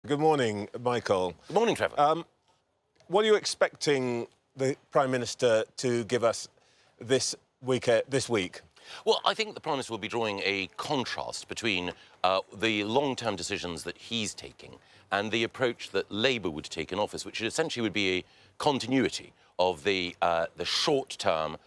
Good morning, Michael. Good morning, Trevor. What are you expecting the Prime Minister to give us this week? Well, I think the Prime Minister will be drawing a contrast between the long-term decisions that he's taking and the approach that Labour would take in office, which essentially would be a continuity of the short-term,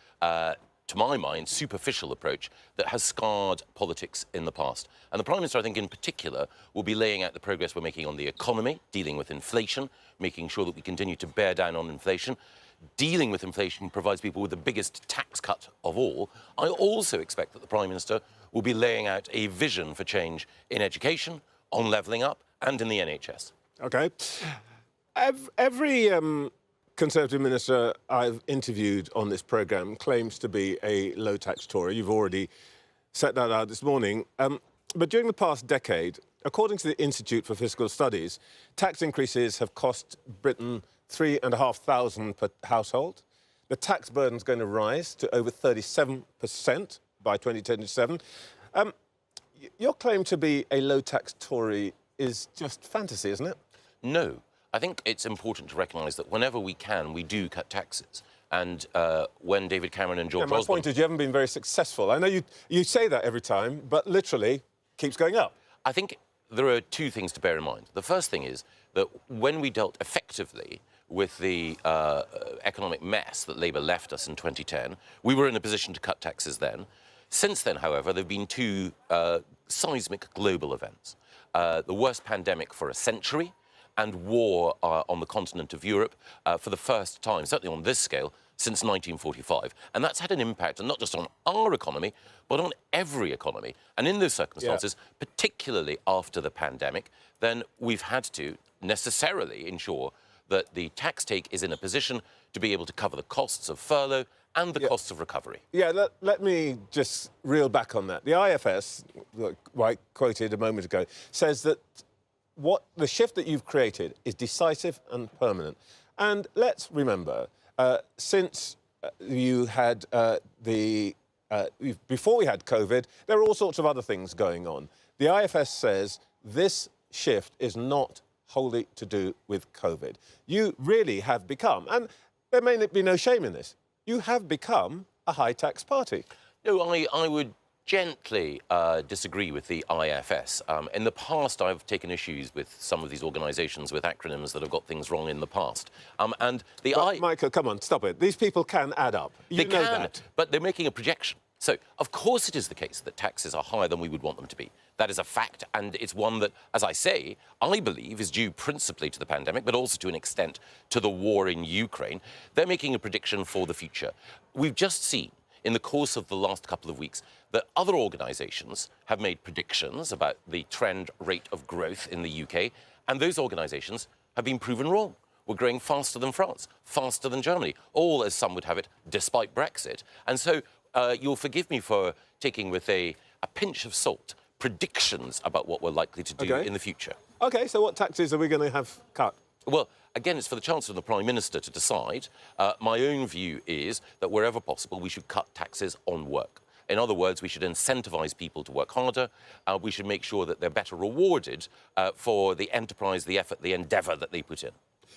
to my mind, superficial approach that has scarred politics in the past. And the Prime Minister, I think, in particular, will be laying out the progress we're making on the economy, dealing with inflation, making sure that we continue to bear down on inflation. Dealing with inflation provides people with the biggest tax cut of all. I also expect that the Prime Minister will be laying out a vision for change in education, on levelling up, and in the NHS. OK. Every Conservative minister I've interviewed on this programme claims to be a low-tax Tory. You've already set that out this morning. But during the past decade, according to the Institute for Fiscal Studies, tax increases have cost Britain £3,500 per household. The tax burden's going to rise to over 37% by 2027. Your claim to be a low-tax Tory is just fantasy, isn't it? No. I think it's important to recognise that whenever we can, we do cut taxes. And when David Cameron and George My Osborne... point is you haven't been very successful. I know you say that every time, but literally keeps going up. I think there are two things to bear in mind. The first thing is that when we dealt effectively with the economic mess that Labour left us in 2010, we were in a position to cut taxes then. Since then, however, there have been two seismic global events. The worst pandemic for a century, and war on the continent of Europe for the first time, certainly on this scale, since 1945. And that's had an impact, and not just on our economy, but on every economy. And in those circumstances, particularly after the pandemic, then we've had to necessarily ensure that the tax take is in a position to be able to cover the costs of furlough and the costs of recovery. Yeah, let me just reel back on that. The IFS, like I quoted a moment ago, says that the shift that you've created is decisive and permanent. And let's remember, since you had before we had COVID, there were all sorts of other things going on. The IFS says this shift is not wholly to do with COVID. You really have become, and there may be no shame in this, you have become a high-tax party. No, I would gently disagree with the IFS. In the past, I've taken issues with some of these organisations with acronyms that have got things wrong in the past. Michael, come on, stop it. These people can add up. They can, but they're making a projection. So, of course it is the case that taxes are higher than we would want them to be. That is a fact, and it's one that, as I say, I believe is due principally to the pandemic, but also to an extent to the war in Ukraine. They're making a prediction for the future. We've just seen in the course of the last couple of weeks that other organisations have made predictions about the trend rate of growth in the UK, and those organisations have been proven wrong. We're growing faster than France, faster than Germany, all, as some would have it, despite Brexit. And so you'll forgive me for taking with a pinch of salt predictions about what we're likely to do in the future. OK, so what taxes are we going to have cut? Well, again, it's for the Chancellor and the Prime Minister to decide. My own view is that wherever possible, we should cut taxes on work. In other words, we should incentivise people to work harder. We should make sure that they're better rewarded for the enterprise, the effort, the endeavour that they put in.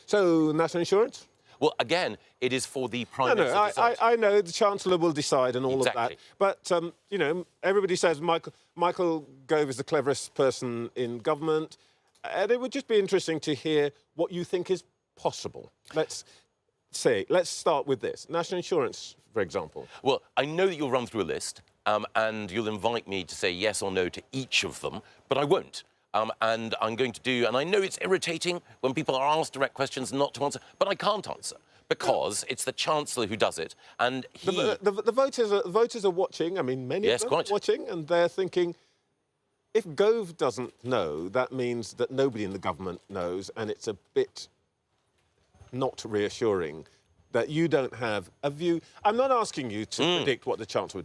So, national insurance? Well, again, it is for the Prime Minister to decide. I know the Chancellor will decide and all of that. But, you know, everybody says Michael Gove is the cleverest person in government. And it would just be interesting to hear what you think is possible. Let's start with this. National insurance, for example. Well, I know that you'll run through a list and you'll invite me to say yes or no to each of them, but I won't. And I'm going to do, and I know it's irritating when people are asked direct questions not to answer, but I can't answer because it's the Chancellor who does it, and he... The voters are watching, I mean, many of them are watching, and they're thinking, if Gove doesn't know, that means that nobody in the government knows, and it's a bit not reassuring that you don't have a view. I'm not asking you to predict what the Chancellor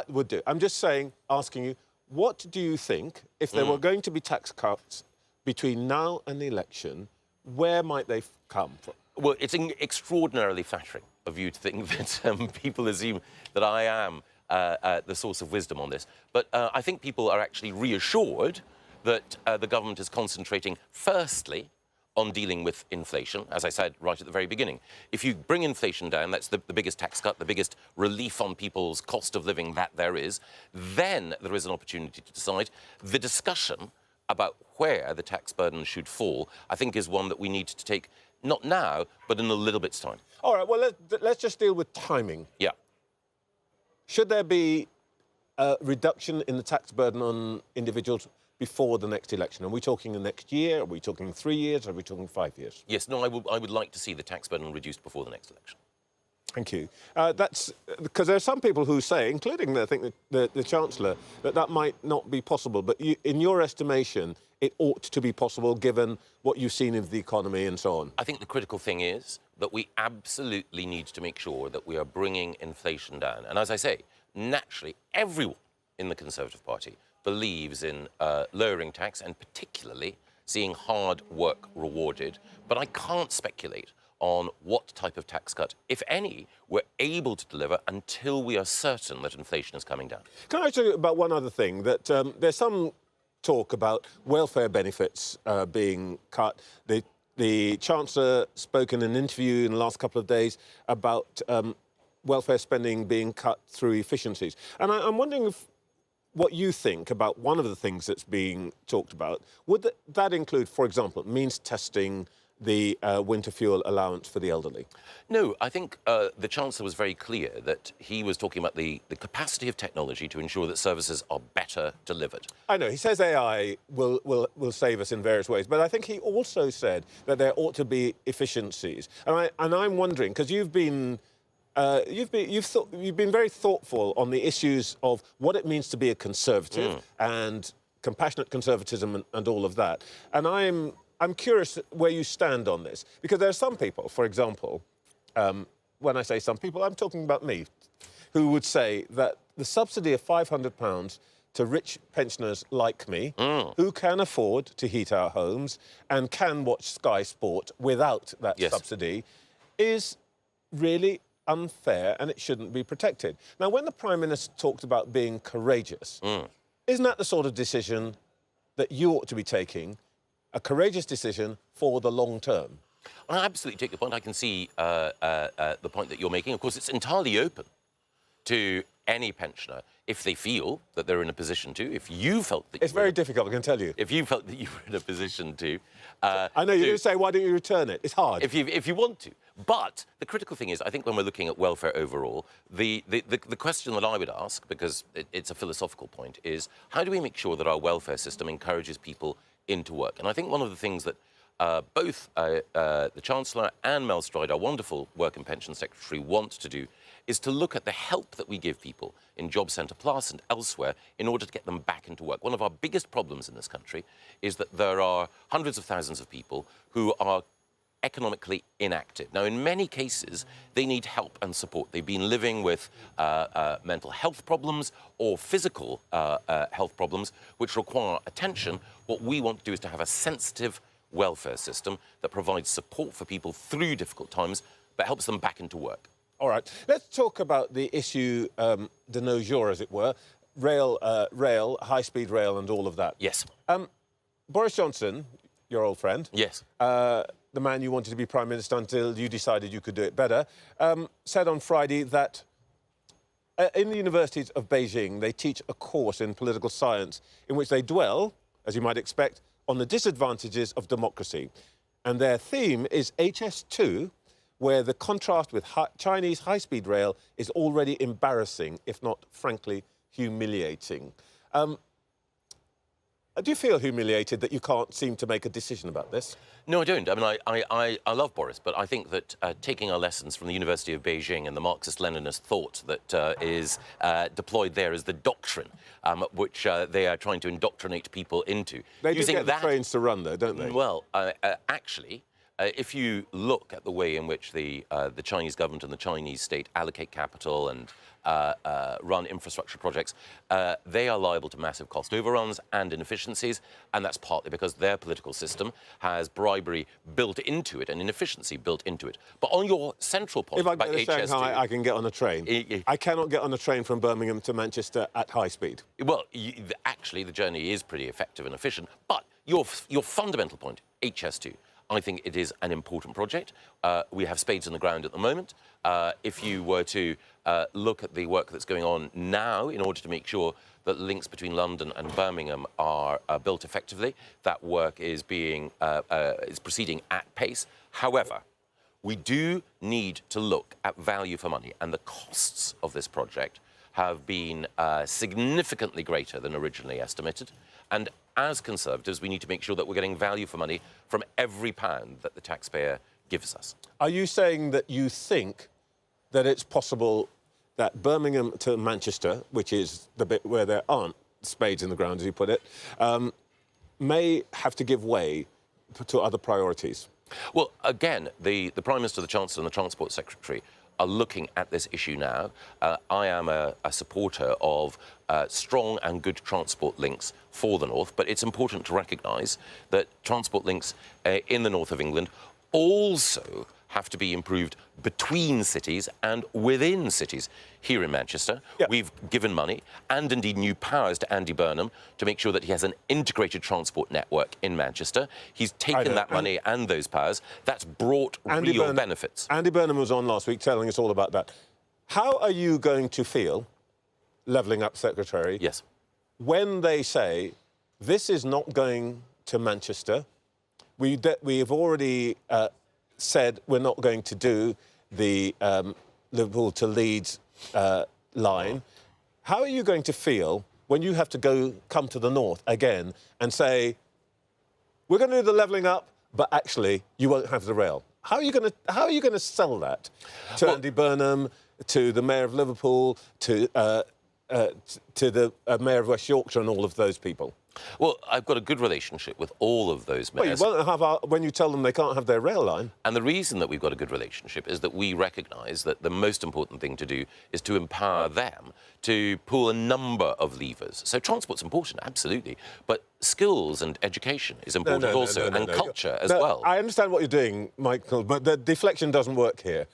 would do. I'm just asking you, what do you think, if there were going to be tax cuts between now and the election, where might they come from? Well, it's extraordinarily flattering of you to think that people assume that I am the source of wisdom on this. But I think people are actually reassured that the government is concentrating, firstly, on dealing with inflation, as I said right at the very beginning. If you bring inflation down, that's the biggest tax cut, the biggest relief on people's cost of living that there is, then there is an opportunity to decide. The discussion about where the tax burden should fall, I think, is one that we need to take, not now, but in a little bit's time. All right, well, let's just deal with timing. Yeah. Should there be a reduction in the tax burden on individuals before the next election? Are we talking the next year? Are we talking 3 years? Are we talking 5 years? Yes, no, I would like to see the tax burden reduced before the next election. Thank you. That's because there are some people who say, including, I think, the Chancellor, that might not be possible. But in your estimation, it ought to be possible given what you've seen of the economy and so on. I think the critical thing is that we absolutely need to make sure that we are bringing inflation down. And as I say, naturally, everyone in the Conservative Party believes in lowering tax and particularly seeing hard work rewarded. But I can't speculate on what type of tax cut, if any, we're able to deliver until we are certain that inflation is coming down. Can I ask you about one other thing? That there's some talk about welfare benefits being cut. The Chancellor spoke in an interview in the last couple of days about welfare spending being cut through efficiencies. And I'm wondering if what you think about one of the things that's being talked about. Would that include, for example, means testing the winter fuel allowance for the elderly? No, I think the Chancellor was very clear that he was talking about the capacity of technology to ensure that services are better delivered. I know, he says AI will save us in various ways, but I think he also said that there ought to be efficiencies. And I'm wondering, because you've been very thoughtful on the issues of what it means to be a Conservative and compassionate conservatism and all of that. And I'm curious where you stand on this, because there are some people, for example, when I say some people, I'm talking about me, who would say that the subsidy of £500 to rich pensioners like me, who can afford to heat our homes and can watch Sky Sport without that subsidy, is really unfair and it shouldn't be protected. Now, when the Prime Minister talked about being courageous, isn't that the sort of decision that you ought to be taking, a courageous decision for the long term? I absolutely take the point. I can see the point that you're making. Of course, it's entirely open to any pensioner if they feel that they're in a position to. If you felt that it's very difficult, I can tell you. If you felt that you were in a position to, I know you're going to say, why don't you return it? It's hard. If you want to. But the critical thing is, I think when we're looking at welfare overall, the question that I would ask, because it's a philosophical point, is how do we make sure that our welfare system encourages people into work? And I think one of the things that both the Chancellor and Mel Stride, our wonderful Work and Pension Secretary, want to do is to look at the help that we give people in Job Centre Plus and elsewhere in order to get them back into work. One of our biggest problems in this country is that there are hundreds of thousands of people who are economically inactive. Now, in many cases, they need help and support. They've been living with mental health problems or physical health problems, which require attention. What we want to do is to have a sensitive welfare system that provides support for people through difficult times, but helps them back into work. All right. Let's talk about the issue de nos jours, as it were, rail, high-speed rail and all of that. Yes. Boris Johnson, your old friend. Yes. The man you wanted to be Prime Minister until you decided you could do it better, said on Friday that in the universities of Beijing, they teach a course in political science in which they dwell, as you might expect, on the disadvantages of democracy. And their theme is HS2, where the contrast with Chinese high-speed rail is already embarrassing, if not, frankly, humiliating. Do you feel humiliated that you can't seem to make a decision about this? No, I don't. I mean, I love Boris, but I think that taking our lessons from the University of Beijing and the Marxist-Leninist thought that is deployed there as the doctrine, which they are trying to indoctrinate people into. They do get the trains to run, though, don't they? Well, actually, if you look at the way in which the Chinese government and the Chinese state allocate capital and run infrastructure projects, they are liable to massive cost overruns and inefficiencies, and that's partly because their political system has bribery built into it and inefficiency built into it. But on your central point If I about go to HS2, Shanghai, I can get on a train. I cannot get on a train from Birmingham to Manchester at high speed. Well, actually, the journey is pretty effective and efficient, but your fundamental point, HS2, I think it is an important project. We have spades in the ground at the moment. If you were to look at the work that's going on now in order to make sure that links between London and Birmingham are built effectively, that work is proceeding at pace. However, we do need to look at value for money, and the costs of this project have been significantly greater than originally estimated. And as Conservatives, we need to make sure that we're getting value for money from every pound that the taxpayer gives us. Are you saying that you think that it's possible that Birmingham to Manchester, which is the bit where there aren't spades in the ground, as you put it, may have to give way to other priorities? Well, again, the Prime Minister, the Chancellor and the Transport Secretary are looking at this issue now. I am a supporter of strong and good transport links for the north, but it's important to recognise that transport links in the north of England also have to be improved between cities and within cities. Here in Manchester, we've given money and indeed new powers to Andy Burnham to make sure that he has an integrated transport network in Manchester. He's taken that money and those powers. That's brought real benefits. Andy Burnham was on last week telling us all about that. How are you going to feel, Levelling Up Secretary, yes, when they say, this is not going to Manchester, we have already said we're not going to do the Liverpool to Leeds line. How are you going to feel when you have to come to the north again and say, we're going to do the levelling up, but actually you won't have the rail? How are you going to sell that to Andy Burnham, to the Mayor of Liverpool, to the Mayor of West Yorkshire and all of those people? Well, I've got a good relationship with all of those mayors. Well, you won't have when you tell them they can't have their rail line. And the reason that we've got a good relationship is that we recognise that the most important thing to do is to empower them to pull a number of levers. So transport's important, absolutely, but skills and education is important also, and culture as well. I understand what you're doing, Michael, but the deflection doesn't work here.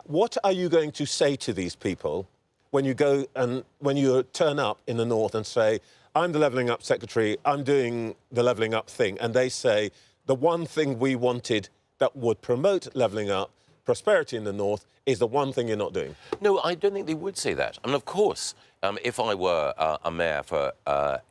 What are you going to say to these people when you go and when you turn up in the north and say, I'm the Levelling Up Secretary, I'm doing the levelling up thing, and they say the one thing we wanted that would promote levelling up, prosperity in the north, is the one thing you're not doing? No, I don't think they would say that. And of course, if I were a mayor for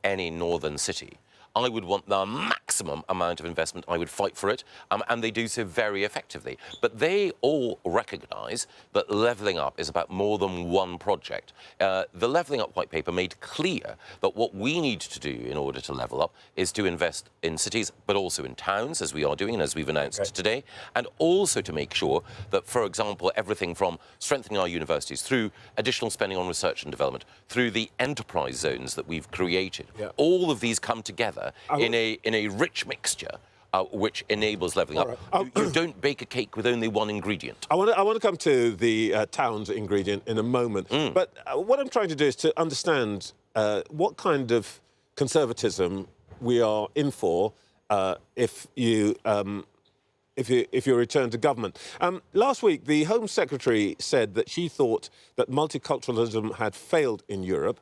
any northern city, I would want the maximum amount of investment. I would fight for it, and they do so very effectively. But they all recognise that levelling up is about more than one project. The levelling up white paper made clear that what we need to do in order to level up is to invest in cities, but also in towns, as we are doing and as we've announced today, and also to make sure that, for example, everything from strengthening our universities through additional spending on research and development, through the enterprise zones that we've created, all of these come together in a rich mixture which enables levelling up. You don't bake a cake with only one ingredient. I want to come to the towns ingredient in a moment. But what I'm trying to do is to understand what kind of conservatism we are in for if you return to government. Last week, the Home Secretary said that she thought that multiculturalism had failed in Europe,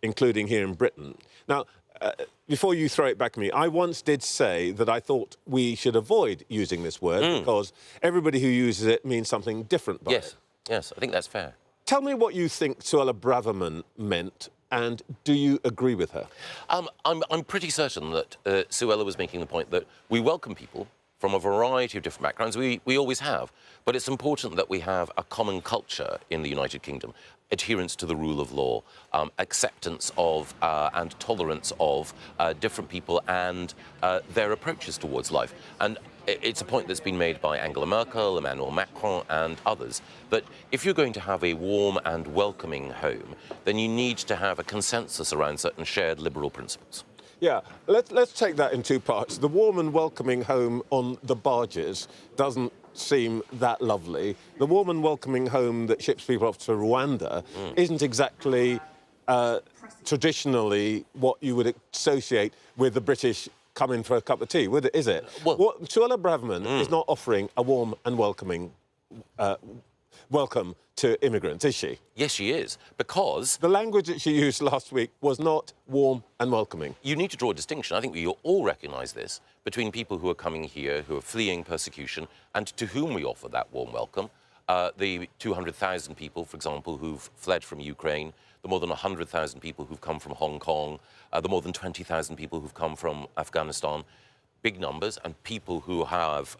including here in Britain. Now, before you throw it back at me, I once did say that I thought we should avoid using this word because everybody who uses it means something different by it. Yes, I think that's fair. Tell me what you think Suella Braverman meant, and do you agree with her? I'm pretty certain that Suella was making the point that we welcome people from a variety of different backgrounds. We always have. But it's important that we have a common culture in the United Kingdom, adherence to the rule of law, acceptance of and tolerance of different people and their approaches towards life. And it's a point that's been made by Angela Merkel, Emmanuel Macron and others, that if you're going to have a warm and welcoming home, then you need to have a consensus around certain shared liberal principles. Yeah, let's take that in two parts. The warm and welcoming home on the barges doesn't seem that lovely. The warm and welcoming home that ships people off to Rwanda isn't exactly traditionally what you would associate with the British coming for a cup of tea, is it? Well, Suella Braverman is not offering a warm and welcoming welcome to immigrants, is she? Yes, she is, because... The language that she used last week was not warm and welcoming. You need to draw a distinction. I think we all recognise this, between people who are coming here, who are fleeing persecution, and to whom we offer that warm welcome. The 200,000 people, for example, who've fled from Ukraine, the more than 100,000 people who've come from Hong Kong, the more than 20,000 people who've come from Afghanistan. Big numbers, and people who have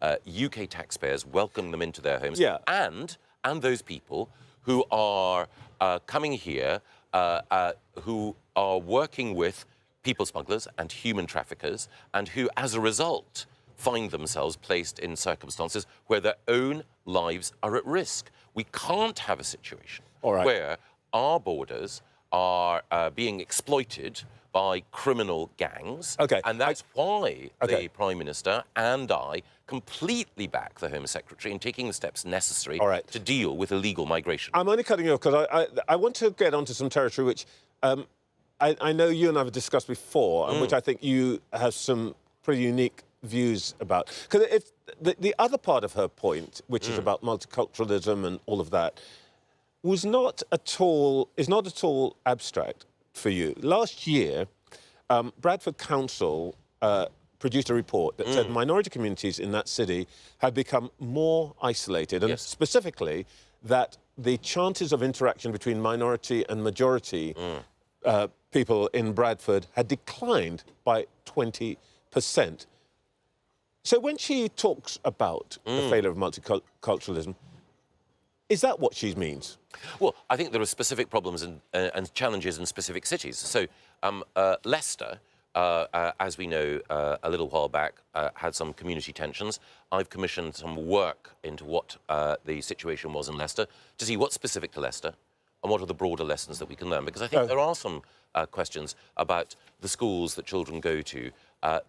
UK taxpayers welcoming them into their homes, yeah. and those people who are coming here, who are working with people smugglers and human traffickers, and who, as a result, find themselves placed in circumstances where their own lives are at risk. We can't have a situation where our borders are being exploited by criminal gangs. And that's why the Prime Minister and I completely back the Home Secretary in taking the steps necessary to deal with illegal migration. I'm only cutting you off because I want to get onto some territory which I know you and I have discussed before, and which I think you have some pretty unique views about. Because if the other part of her point, which is about multiculturalism and all of that, is not at all abstract for you. Last year, Bradford Council produced a report that said minority communities in that city had become more isolated, and specifically that the chances of interaction between minority and majority people in Bradford had declined by 20%. So when she talks about the failure of multiculturalism, is that what she means? Well, I think there are specific problems and challenges in specific cities. So Leicester, as we know, a little while back, had some community tensions. I've commissioned some work into what the situation was in Leicester to see what's specific to Leicester and what are the broader lessons that we can learn. Because I think there are some questions about the schools that children go to,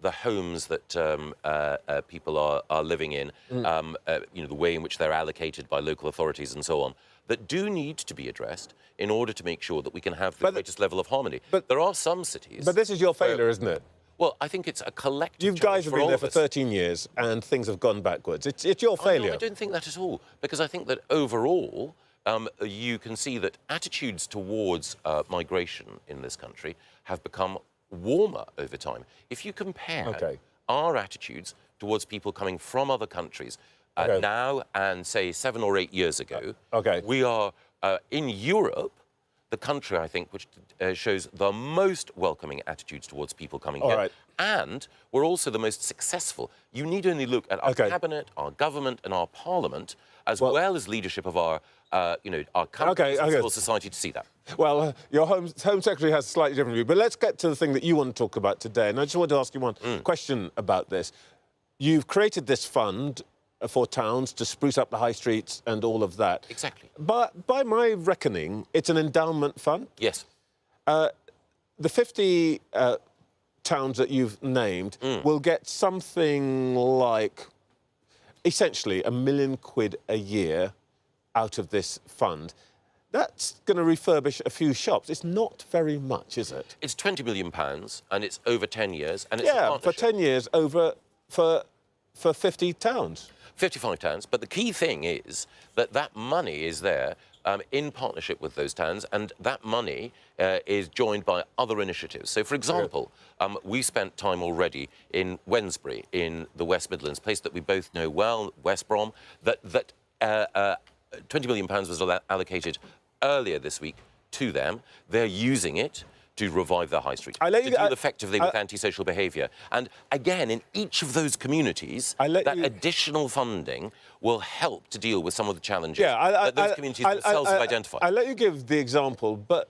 the homes that people are living in, you know, the way in which they're allocated by local authorities and so on, that do need to be addressed in order to make sure that we can have the greatest level of harmony. But there are some cities... But this is your failure, isn't it? Well, I think it's a collective You guys have been there for 13 years and things have gone backwards. It's your failure. No, I don't think that at all, because I think that overall you can see that attitudes towards migration in this country have become warmer over time. If you compare our attitudes towards people coming from other countries now and, say, 7 or 8 years ago, we are, in Europe, the country, I think, which shows the most welcoming attitudes towards people coming here. And we're also the most successful. You need only look at our cabinet, our government and our parliament, as well as leadership of our, you know, our countries and civil society to see that. Well, your Home Secretary has a slightly different view, but let's get to the thing that you want to talk about today. And I just want to ask you one question about this. You've created this fund for towns to spruce up the high streets and all of that. Exactly. But by my reckoning, it's an endowment fund. Yes. The 50 towns that you've named will get something like, essentially, £1 million a year out of this fund. That's going to refurbish a few shops. It's not very much, is it? It's £20 million, and it's over 10 years, and it's for 10 years over for 50 towns. 55 towns, but the key thing is that that money is there in partnership with those towns, and that money is joined by other initiatives. So, for example, we spent time already in Wednesbury, in the West Midlands, a place that we both know well, West Brom, that £20 million was allocated earlier this week to them. They're using it to revive the high street, to deal effectively with antisocial behaviour. And again, in each of those communities, that additional funding will help to deal with some of the challenges that those communities themselves have identified. I'll let you give the example, but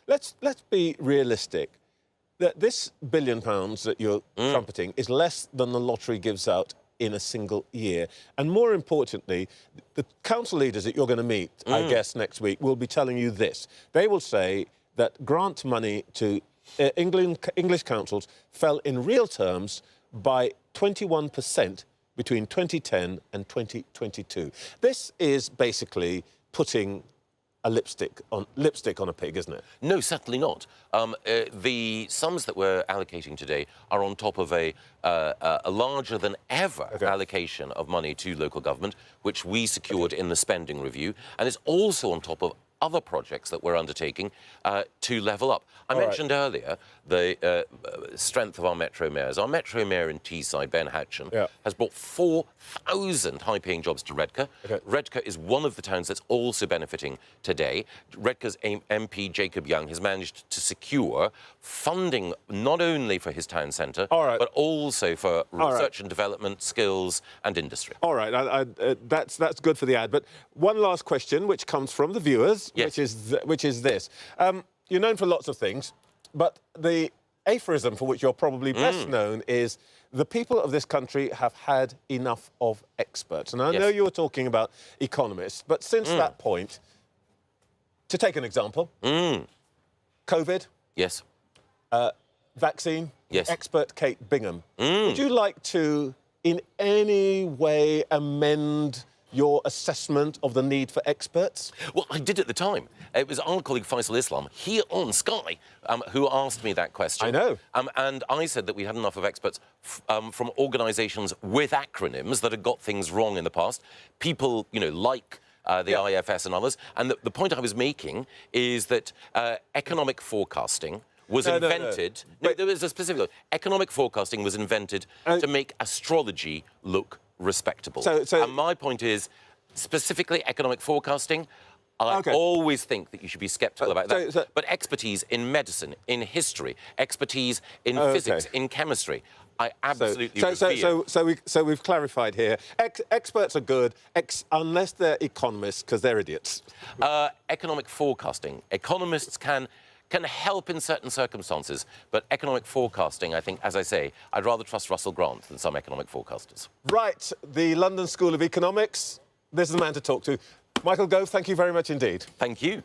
let's be realistic. That this £1 billion that you're trumpeting is less than the lottery gives out in a single year. And more importantly, the council leaders that you're going to meet, I guess, next week, will be telling you this. They will say that grant money to English councils fell in real terms by 21% between 2010 and 2022. This is basically putting a lipstick on a pig, isn't it? No, certainly not. The sums that we're allocating today are on top of a larger than ever allocation of money to local government, which we secured in the spending review, and it's also on top of other projects that we're undertaking to level up. I mentioned earlier the strength of our Metro mayors. Our Metro mayor in Teesside, Ben Hatchen, has brought 4,000 high-paying jobs to Redcar. Redcar is one of the towns that's also benefiting today. Redcar's MP, Jacob Young, has managed to secure funding not only for his town centre, but also for research and development, skills and industry. All right, that's good for the ad. But one last question, which comes from the viewers, which is this. You're known for lots of things, but the aphorism for which you're probably best known is the people of this country have had enough of experts. And I know you were talking about economists, but since that point, to take an example, COVID. Yes. Vaccine. Yes. Expert Kate Bingham. Would you like to, in any way, amend your assessment of the need for experts? Well, I did at the time. It was our colleague Faisal Islam, here on Sky, who asked me that question. I know. And I said that we had enough of experts from organisations with acronyms that had got things wrong in the past. People, you know, like the IFS and others. And the point I was making is that economic forecasting was invented... No, there was a specific... Economic forecasting was invented to make astrology look respectable. And my point is, specifically economic forecasting, I always think that you should be sceptical about that. But expertise in medicine, in history, expertise in physics, in chemistry, I absolutely revere. So we've clarified here. Experts are good, unless they're economists, because they're idiots. Economic forecasting. Economists can help in certain circumstances, but economic forecasting, I think, as I say, I'd rather trust Russell Grant than some economic forecasters. Right, the London School of Economics, this is the man to talk to. Michael Gove, thank you very much indeed. Thank you.